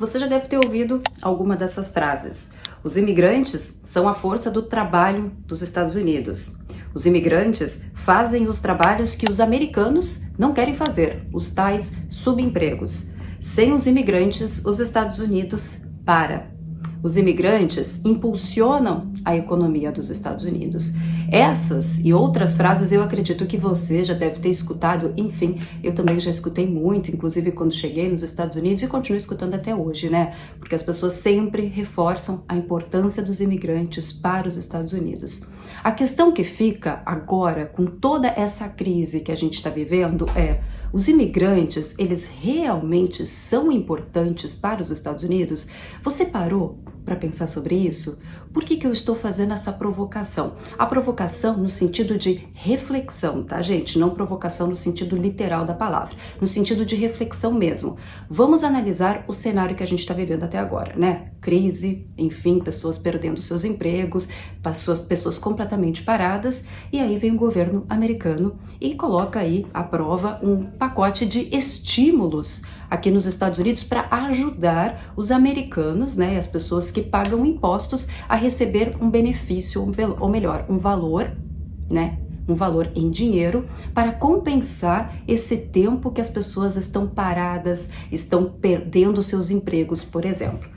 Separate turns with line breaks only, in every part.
Você já deve ter ouvido alguma dessas frases. Os imigrantes são a força do trabalho dos Estados Unidos. Os imigrantes fazem os trabalhos que os americanos não querem fazer, os tais subempregos. Sem os imigrantes, os Estados Unidos para. Os imigrantes impulsionam a economia dos Estados Unidos. Essas e outras frases eu acredito que você já deve ter escutado, enfim, eu também já escutei muito, inclusive quando cheguei nos Estados Unidos e continuo escutando até hoje, né? Porque as pessoas sempre reforçam a importância dos imigrantes para os Estados Unidos. A questão que fica agora, com toda essa crise que a gente está vivendo, é: os imigrantes, eles realmente são importantes para os Estados Unidos? Você parou para pensar sobre isso? Por que eu estou fazendo essa provocação? A provocação no sentido de reflexão, tá, gente? Não provocação no sentido literal da palavra, no sentido de reflexão mesmo. Vamos analisar o cenário que a gente está vivendo até agora, né? Crise, enfim, pessoas perdendo seus empregos, pessoas completamente paradas, e aí vem o governo americano e coloca aí à prova um pacote de estímulos aqui nos Estados Unidos para ajudar os americanos, né, as pessoas que pagam impostos, a receber um benefício, ou melhor, um valor, né, um valor em dinheiro para compensar esse tempo que as pessoas estão paradas, estão perdendo seus empregos, por exemplo.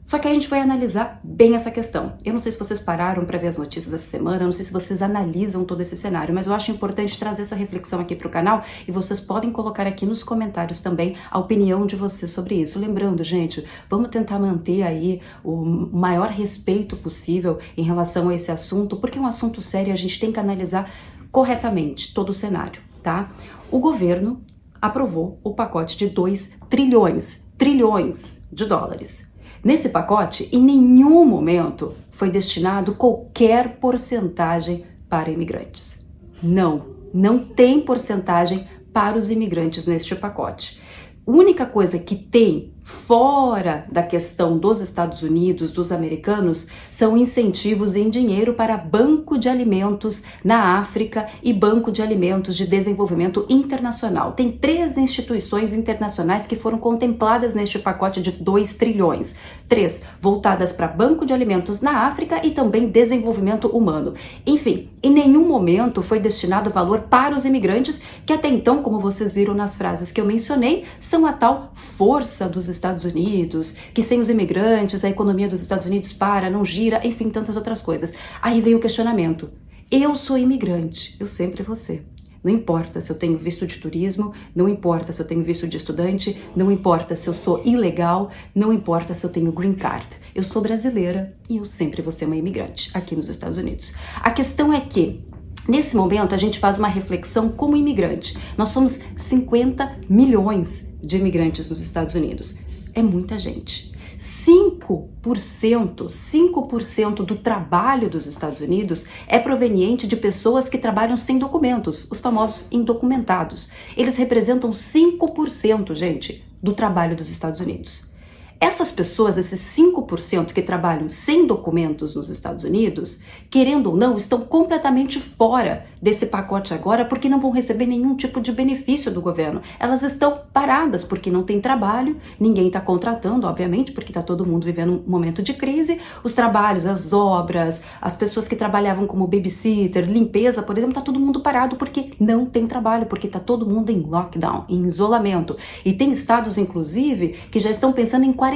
Só que a gente vai analisar bem essa questão. Eu não sei se vocês pararam para ver as notícias essa semana, eu não sei se vocês analisam todo esse cenário, mas eu acho importante trazer essa reflexão aqui para o canal e vocês podem colocar aqui nos comentários também a opinião de vocês sobre isso. Lembrando, gente, vamos tentar manter aí o maior respeito possível em relação a esse assunto, porque é um assunto sério e a gente tem que analisar corretamente todo o cenário, tá? O governo aprovou o pacote de 2 trilhões de dólares. Nesse pacote, em nenhum momento foi destinado qualquer porcentagem para imigrantes. Não tem porcentagem para os imigrantes neste pacote. A única coisa que tem fora da questão dos Estados Unidos, dos americanos, são incentivos em dinheiro para banco de alimentos na África e banco de alimentos de desenvolvimento internacional. Tem 3 instituições internacionais que foram contempladas neste pacote de 2 trilhões. 3 voltadas para banco de alimentos na África e também desenvolvimento humano. Enfim, em nenhum momento foi destinado valor para os imigrantes, que até então, como vocês viram nas frases que eu mencionei, são a tal força dos Estados Unidos, que sem os imigrantes a economia dos Estados Unidos para, não gira, enfim, tantas outras coisas. Aí vem o questionamento: eu sou imigrante, eu sempre vou ser. Não importa se eu tenho visto de turismo, não importa se eu tenho visto de estudante, não importa se eu sou ilegal, não importa se eu tenho green card. Eu sou brasileira e eu sempre vou ser uma imigrante aqui nos Estados Unidos. A questão é que nesse momento, a gente faz uma reflexão como imigrante. Nós somos 50 milhões de imigrantes nos Estados Unidos. É muita gente. 5% do trabalho dos Estados Unidos é proveniente de pessoas que trabalham sem documentos, os famosos indocumentados. Eles representam 5%, gente, do trabalho dos Estados Unidos. Essas pessoas, esses 5% que trabalham sem documentos nos Estados Unidos, querendo ou não, estão completamente fora desse pacote agora porque não vão receber nenhum tipo de benefício do governo. Elas estão paradas porque não tem trabalho, ninguém está contratando, obviamente, porque está todo mundo vivendo um momento de crise. Os trabalhos, as obras, as pessoas que trabalhavam como babysitter, limpeza, por exemplo, está todo mundo parado porque não tem trabalho, porque está todo mundo em lockdown, em isolamento. E tem estados, inclusive, que já estão pensando em quarentena,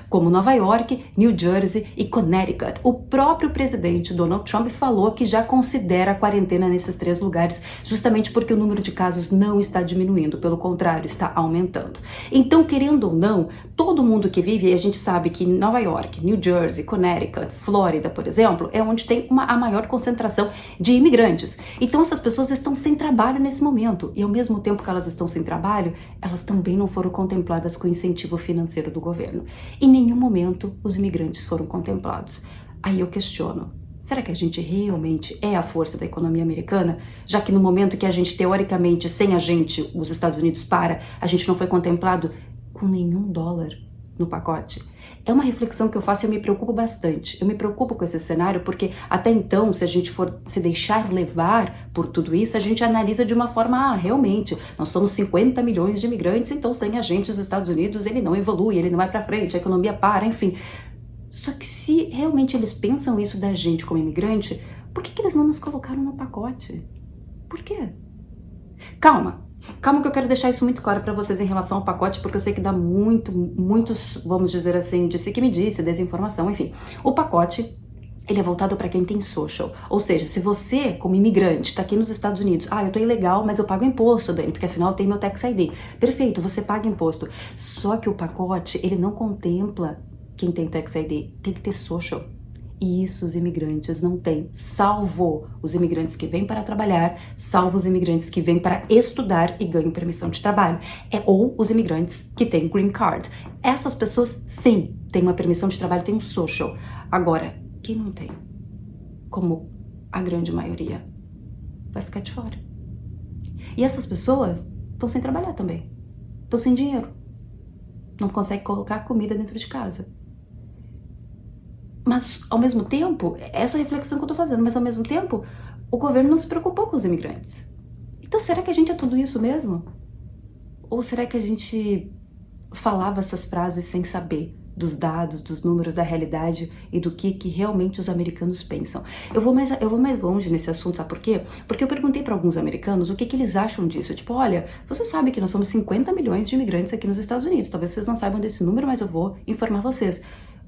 como Nova York, New Jersey e Connecticut. O próprio presidente Donald Trump falou que já considera a quarentena nesses 3 lugares, justamente porque o número de casos não está diminuindo, pelo contrário, está aumentando. Então, querendo ou não, todo mundo que vive, e a gente sabe que Nova York, New Jersey, Connecticut, Flórida, por exemplo, é onde tem a maior concentração de imigrantes. Então, essas pessoas estão sem trabalho nesse momento, e ao mesmo tempo que elas estão sem trabalho, elas também não foram contempladas com incentivo financeiro do governo. Em nenhum momento os imigrantes foram contemplados. Aí eu questiono: será que a gente realmente é a força da economia americana? Já que no momento que a gente, teoricamente, sem a gente, os Estados Unidos para, a gente não foi contemplado com nenhum dólar no pacote? É uma reflexão que eu faço e eu me preocupo bastante. Eu me preocupo com esse cenário porque até então, se a gente for se deixar levar por tudo isso, a gente analisa de uma forma, realmente, nós somos 50 milhões de imigrantes, então sem a gente os Estados Unidos, ele não evolui, ele não vai pra frente, a economia para, enfim. Só que se realmente eles pensam isso da gente como imigrante, por que eles não nos colocaram no pacote? Por quê? Calma que eu quero deixar isso muito claro para vocês em relação ao pacote, porque eu sei que dá muitos, vamos dizer assim, disse que me disse, desinformação, enfim. O pacote, ele é voltado para quem tem social, ou seja, se você, como imigrante, está aqui nos Estados Unidos, eu tô ilegal, mas eu pago imposto, Dani, porque afinal eu tenho meu tax ID. Perfeito, você paga imposto. Só que o pacote, ele não contempla quem tem tax ID, tem que ter social. E isso os imigrantes não têm, salvo os imigrantes que vêm para trabalhar, salvo os imigrantes que vêm para estudar e ganham permissão de trabalho. Ou os imigrantes que têm green card. Essas pessoas, sim, têm uma permissão de trabalho, têm um social. Agora, quem não tem, como a grande maioria, vai ficar de fora. E essas pessoas estão sem trabalhar também, estão sem dinheiro, não conseguem colocar comida dentro de casa. Mas, ao mesmo tempo, essa reflexão que eu tô fazendo, mas ao mesmo tempo, o governo não se preocupou com os imigrantes. Então, será que a gente é tudo isso mesmo? Ou será que a gente falava essas frases sem saber dos dados, dos números, da realidade e do que realmente os americanos pensam? Eu vou mais longe nesse assunto, sabe por quê? Porque eu perguntei para alguns americanos o que eles acham disso. Tipo, olha, você sabe que nós somos 50 milhões de imigrantes aqui nos Estados Unidos. Talvez vocês não saibam desse número, mas eu vou informar vocês.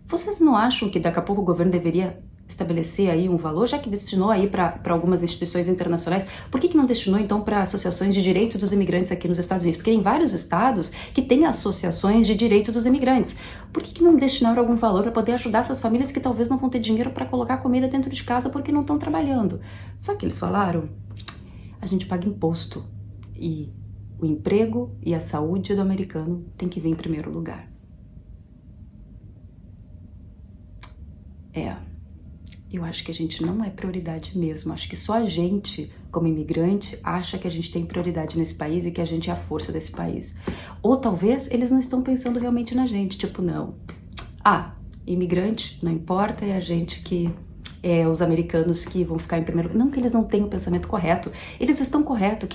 Vocês não acham que daqui a pouco o governo deveria estabelecer aí um valor, já que destinou aí para algumas instituições internacionais? Por que não destinou então para associações de direito dos imigrantes aqui nos Estados Unidos? Porque tem vários estados que têm associações de direito dos imigrantes. Por que não destinaram algum valor para poder ajudar essas famílias que talvez não vão ter dinheiro para colocar comida dentro de casa porque não estão trabalhando? Sabe o que eles falaram? A gente paga imposto e o emprego e a saúde do americano tem que vir em primeiro lugar. Eu acho que a gente não é prioridade mesmo. Acho que só a gente, como imigrante, acha que a gente tem prioridade nesse país e que a gente é a força desse país. Ou talvez eles não estão pensando realmente na gente, tipo, não. Imigrante, não importa, é a gente que... os americanos que vão ficar em primeiro lugar. Não que eles não tenham o pensamento correto. Eles estão corretos.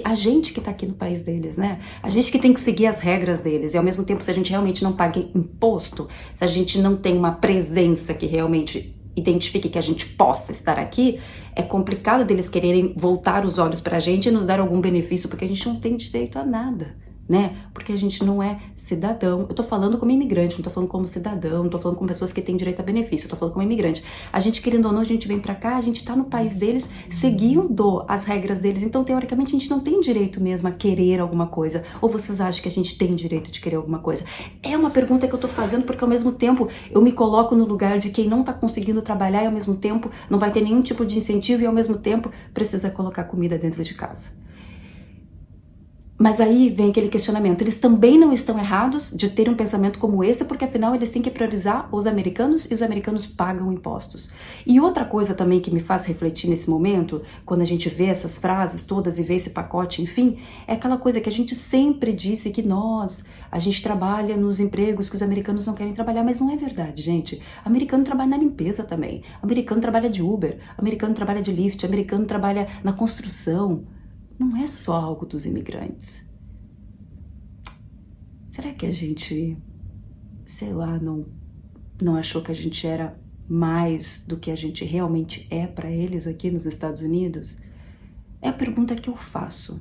A gente que tá aqui no país deles, né? A gente que tem que seguir as regras deles. E ao mesmo tempo, se a gente realmente não paga imposto, se a gente não tem uma presença que realmente identifique que a gente possa estar aqui, é complicado deles quererem voltar os olhos pra gente e nos dar algum benefício, porque a gente não tem direito a nada, né? Porque a gente não é cidadão. Eu tô falando como imigrante, não tô falando como cidadão, não tô falando como pessoas que têm direito a benefício, eu tô falando como imigrante. A gente, querendo ou não, a gente vem pra cá, a gente tá no país deles, seguindo as regras deles, então, teoricamente, a gente não tem direito mesmo a querer alguma coisa. Ou vocês acham que a gente tem direito de querer alguma coisa? É uma pergunta que eu tô fazendo porque, ao mesmo tempo, eu me coloco no lugar de quem não tá conseguindo trabalhar e, ao mesmo tempo, não vai ter nenhum tipo de incentivo e, ao mesmo tempo, precisa colocar comida dentro de casa. Mas aí vem aquele questionamento, eles também não estão errados de terem um pensamento como esse, porque afinal eles têm que priorizar os americanos e os americanos pagam impostos. E outra coisa também que me faz refletir nesse momento, quando a gente vê essas frases todas e vê esse pacote, enfim, é aquela coisa que a gente sempre disse que a gente trabalha nos empregos que os americanos não querem trabalhar, mas não é verdade, gente. Americano trabalha na limpeza também, americano trabalha de Uber, americano trabalha de Lyft, americano trabalha na construção. Não é só algo dos imigrantes. Será que a gente, sei lá, não achou que a gente era mais do que a gente realmente é para eles aqui nos Estados Unidos? É a pergunta que eu faço.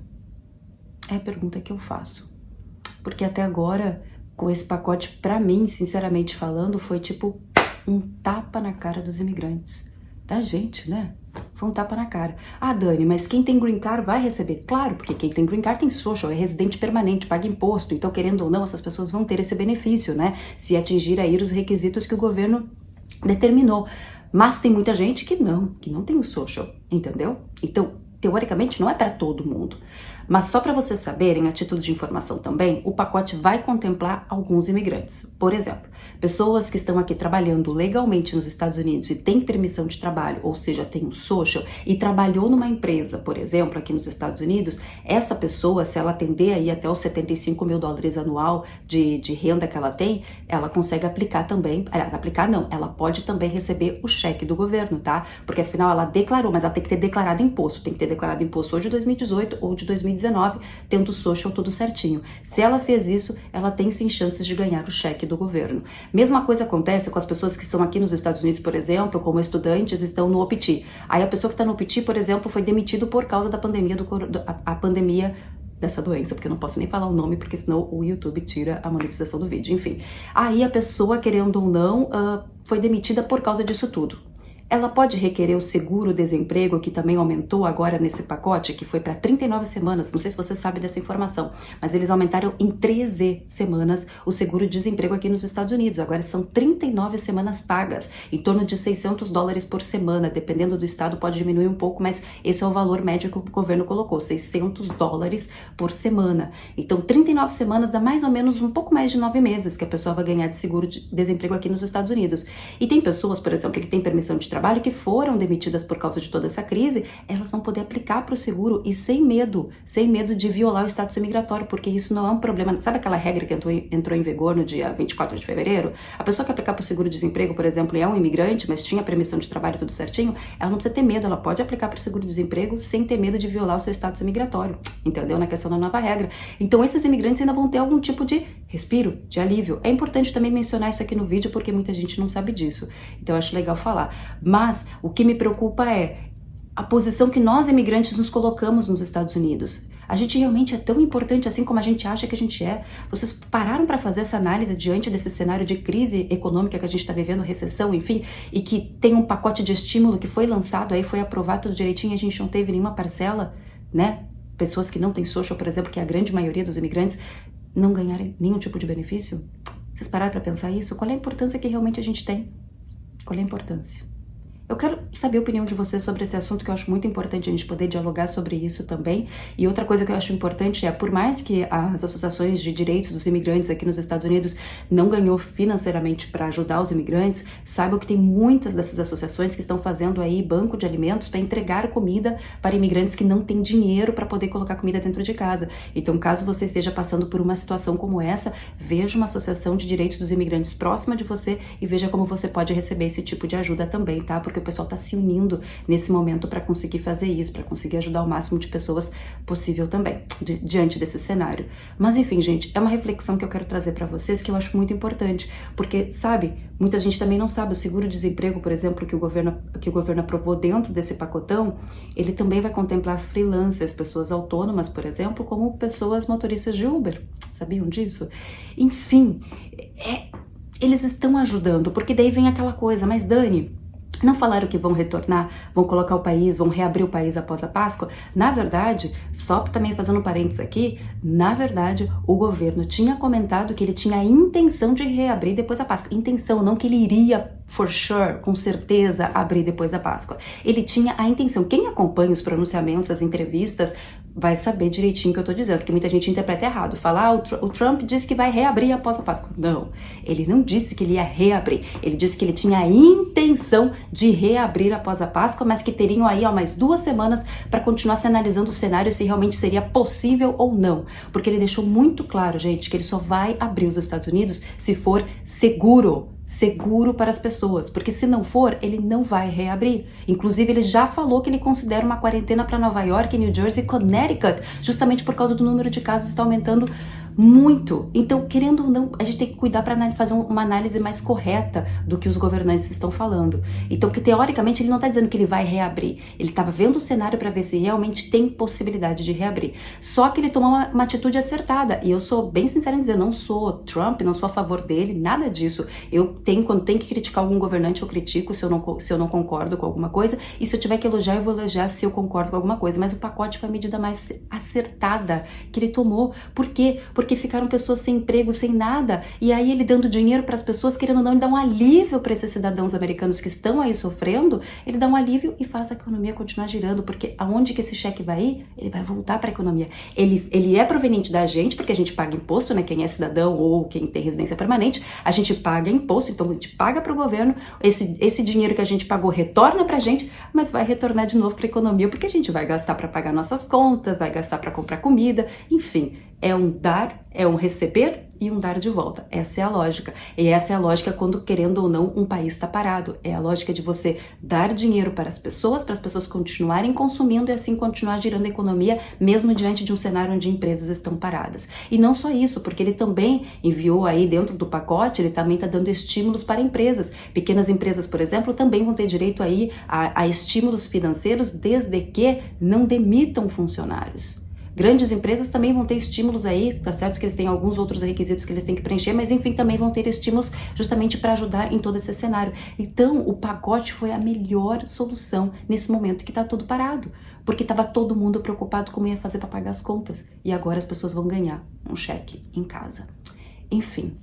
Porque até agora, com esse pacote, pra mim, sinceramente falando, foi tipo um tapa na cara dos imigrantes. Da gente, né? Foi um tapa na cara. Dani, mas quem tem green card vai receber? Claro, porque quem tem green card tem social, é residente permanente, paga imposto. Então, querendo ou não, essas pessoas vão ter esse benefício, né? Se atingir aí os requisitos que o governo determinou. Mas tem muita gente que não tem o social, entendeu? Então, teoricamente, não é para todo mundo. Mas só para vocês saberem, a título de informação também, o pacote vai contemplar alguns imigrantes. Por exemplo, pessoas que estão aqui trabalhando legalmente nos Estados Unidos e têm permissão de trabalho, ou seja, tem um social, e trabalhou numa empresa, por exemplo, aqui nos Estados Unidos, essa pessoa, se ela atender aí até os 75 mil dólares anual de renda que ela tem, ela consegue aplicar também, aplicar não, ela pode também receber o cheque do governo, tá? Porque afinal ela declarou, mas ela tem que ter declarado imposto, tem que ter declarado imposto ou de 2018 ou de 2019, tendo o social tudo certinho. Se ela fez isso, ela tem sim chances de ganhar o cheque do governo. Mesma coisa acontece com as pessoas que estão aqui nos Estados Unidos, por exemplo, como estudantes, estão no OPT. Aí a pessoa que está no OPT, por exemplo, foi demitido por causa da pandemia, a pandemia dessa doença, porque eu não posso nem falar o nome, porque senão o YouTube tira a monetização do vídeo, enfim. Aí a pessoa, querendo ou não, foi demitida por causa disso tudo. Ela pode requerer o seguro-desemprego, que também aumentou agora nesse pacote, que foi para 39 semanas. Não sei se você sabe dessa informação, mas eles aumentaram em 13 semanas o seguro-desemprego aqui nos Estados Unidos. Agora são 39 semanas pagas, em torno de 600 dólares por semana. Dependendo do estado, pode diminuir um pouco, mas esse é o valor médio que o governo colocou, 600 dólares por semana. Então, 39 semanas dá mais ou menos um pouco mais de 9 meses que a pessoa vai ganhar de seguro-desemprego aqui nos Estados Unidos. E tem pessoas, por exemplo, que têm permissão de trabalho que foram demitidas por causa de toda essa crise, elas vão poder aplicar para o seguro e sem medo de violar o status imigratório, porque isso não é um problema. Sabe aquela regra que entrou em vigor no dia 24 de fevereiro? A pessoa que aplicar para o seguro-desemprego, por exemplo, e é um imigrante, mas tinha permissão de trabalho tudo certinho, ela não precisa ter medo, ela pode aplicar para o seguro-desemprego sem ter medo de violar o seu status imigratório, entendeu? Na questão da nova regra. Então esses imigrantes ainda vão ter algum tipo de respiro, de alívio. É importante também mencionar isso aqui no vídeo, porque muita gente não sabe disso. Então eu acho legal falar. Mas o que me preocupa é a posição que nós imigrantes nos colocamos nos Estados Unidos. A gente realmente é tão importante assim como a gente acha que a gente é? Vocês pararam para fazer essa análise diante desse cenário de crise econômica que a gente está vivendo, recessão, enfim, e que tem um pacote de estímulo que foi lançado, aí foi aprovado tudo direitinho e a gente não teve nenhuma parcela, né? Pessoas que não têm social, por exemplo, que é a grande maioria dos imigrantes, não ganharem nenhum tipo de benefício? Vocês pararam para pensar isso? Qual é a importância que realmente a gente tem? Qual é a importância? Eu quero saber a opinião de vocês sobre esse assunto, que eu acho muito importante a gente poder dialogar sobre isso também. E outra coisa que eu acho importante é, por mais que as associações de direitos dos imigrantes aqui nos Estados Unidos não ganhou financeiramente para ajudar os imigrantes, saibam que tem muitas dessas associações que estão fazendo aí banco de alimentos para entregar comida para imigrantes que não têm dinheiro para poder colocar comida dentro de casa. Então, caso você esteja passando por uma situação como essa, veja uma associação de direitos dos imigrantes próxima de você e veja como você pode receber esse tipo de ajuda também, tá? Porque o pessoal está se unindo nesse momento para conseguir fazer isso, para conseguir ajudar o máximo de pessoas possível também, diante desse cenário. Mas enfim, gente, é uma reflexão que eu quero trazer para vocês, que eu acho muito importante, porque, sabe, muita gente também não sabe, o seguro-desemprego, por exemplo, que o governo aprovou dentro desse pacotão, ele também vai contemplar freelancers, pessoas autônomas, por exemplo, como pessoas motoristas de Uber. Sabiam disso? Enfim, eles estão ajudando, porque daí vem aquela coisa, mas Dani, não falaram que vão retornar, vão colocar o país, vão reabrir o país após a Páscoa? Na verdade, só também fazendo um parênteses aqui, na verdade, o governo tinha comentado que ele tinha a intenção de reabrir depois da Páscoa. Intenção, não que ele iria, for sure, com certeza, abrir depois da Páscoa. Ele tinha a intenção. Quem acompanha os pronunciamentos, as entrevistas, vai saber direitinho o que eu tô dizendo, porque muita gente interpreta errado. Fala, o Trump disse que vai reabrir após a Páscoa. Não, ele não disse que ele ia reabrir. Ele disse que ele tinha a intenção de reabrir após a Páscoa, mas que teriam aí mais 2 semanas para continuar se analisando o cenário, se realmente seria possível ou não. Porque ele deixou muito claro, gente, que ele só vai abrir os Estados Unidos se for seguro para as pessoas, porque se não for, ele não vai reabrir. Inclusive, ele já falou que ele considera uma quarentena para Nova York, New Jersey e Connecticut, justamente por causa do número de casos que está aumentando muito. Então, querendo ou não, a gente tem que cuidar para fazer uma análise mais correta do que os governantes estão falando. Então, que teoricamente ele não está dizendo que ele vai reabrir. Ele estava vendo o cenário para ver se realmente tem possibilidade de reabrir. Só que ele tomou uma atitude acertada. E eu sou bem sincera em dizer, não sou Trump, não sou a favor dele, nada disso. Quando tem que criticar algum governante, eu critico se eu não concordo com alguma coisa. E se eu tiver que elogiar, eu vou elogiar se eu concordo com alguma coisa. Mas o pacote foi a medida mais acertada que ele tomou. Por quê? Porque porque ficaram pessoas sem emprego, sem nada, e aí ele dando dinheiro para as pessoas, querendo ou não, ele dá um alívio para esses cidadãos americanos que estão aí sofrendo, ele dá um alívio e faz a economia continuar girando, porque aonde que esse cheque vai ir, ele vai voltar para a economia. Ele é proveniente da gente, porque a gente paga imposto, né? Quem é cidadão ou quem tem residência permanente, a gente paga imposto, então a gente paga para o governo, esse dinheiro que a gente pagou retorna pra gente, mas vai retornar de novo para a economia, porque a gente vai gastar para pagar nossas contas, vai gastar para comprar comida, enfim, é um dar, é um receber e um dar de volta. Essa é a lógica. E essa é a lógica quando, querendo ou não, um país está parado. É a lógica de você dar dinheiro para as pessoas continuarem consumindo e assim continuar girando a economia, mesmo diante de um cenário onde empresas estão paradas. E não só isso, porque ele também enviou aí dentro do pacote, ele também está dando estímulos para empresas. Pequenas empresas, por exemplo, também vão ter direito aí a estímulos financeiros, desde que não demitam funcionários. Grandes empresas também vão ter estímulos aí, tá certo que eles têm alguns outros requisitos que eles têm que preencher, mas enfim, também vão ter estímulos justamente para ajudar em todo esse cenário. Então, o pacote foi a melhor solução nesse momento que tá tudo parado, porque tava todo mundo preocupado como ia fazer para pagar as contas, e agora as pessoas vão ganhar um cheque em casa. Enfim,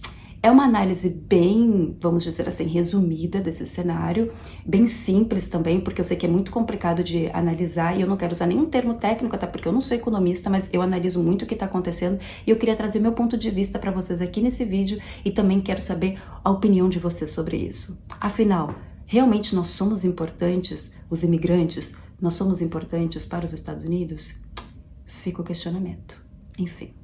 é uma análise bem, vamos dizer assim, resumida desse cenário, bem simples também, porque eu sei que é muito complicado de analisar e eu não quero usar nenhum termo técnico, até porque eu não sou economista, mas eu analiso muito o que está acontecendo e eu queria trazer meu ponto de vista para vocês aqui nesse vídeo e também quero saber a opinião de vocês sobre isso. Afinal, realmente nós somos importantes, os imigrantes, nós somos importantes para os Estados Unidos? Fica o questionamento. Enfim.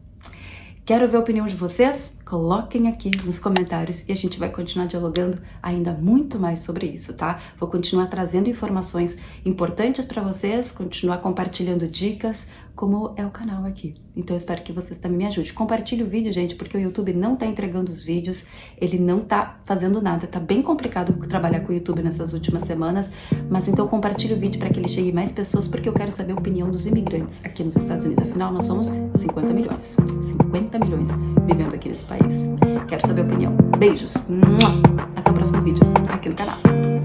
Quero ver a opinião de vocês? Coloquem aqui nos comentários e a gente vai continuar dialogando ainda muito mais sobre isso, tá? Vou continuar trazendo informações importantes para vocês, continuar compartilhando dicas, como é o canal aqui. Então eu espero que vocês também me ajudem. Compartilhe o vídeo, gente, porque o YouTube não tá entregando os vídeos, ele não tá fazendo nada. Tá bem complicado trabalhar com o YouTube nessas últimas semanas, mas então compartilhe o vídeo para que ele chegue mais pessoas, porque eu quero saber a opinião dos imigrantes aqui nos Estados Unidos. Afinal, nós somos 50 milhões. 50 milhões vivendo aqui nesse país. Quero saber a opinião. Beijos. Até o próximo vídeo aqui no canal.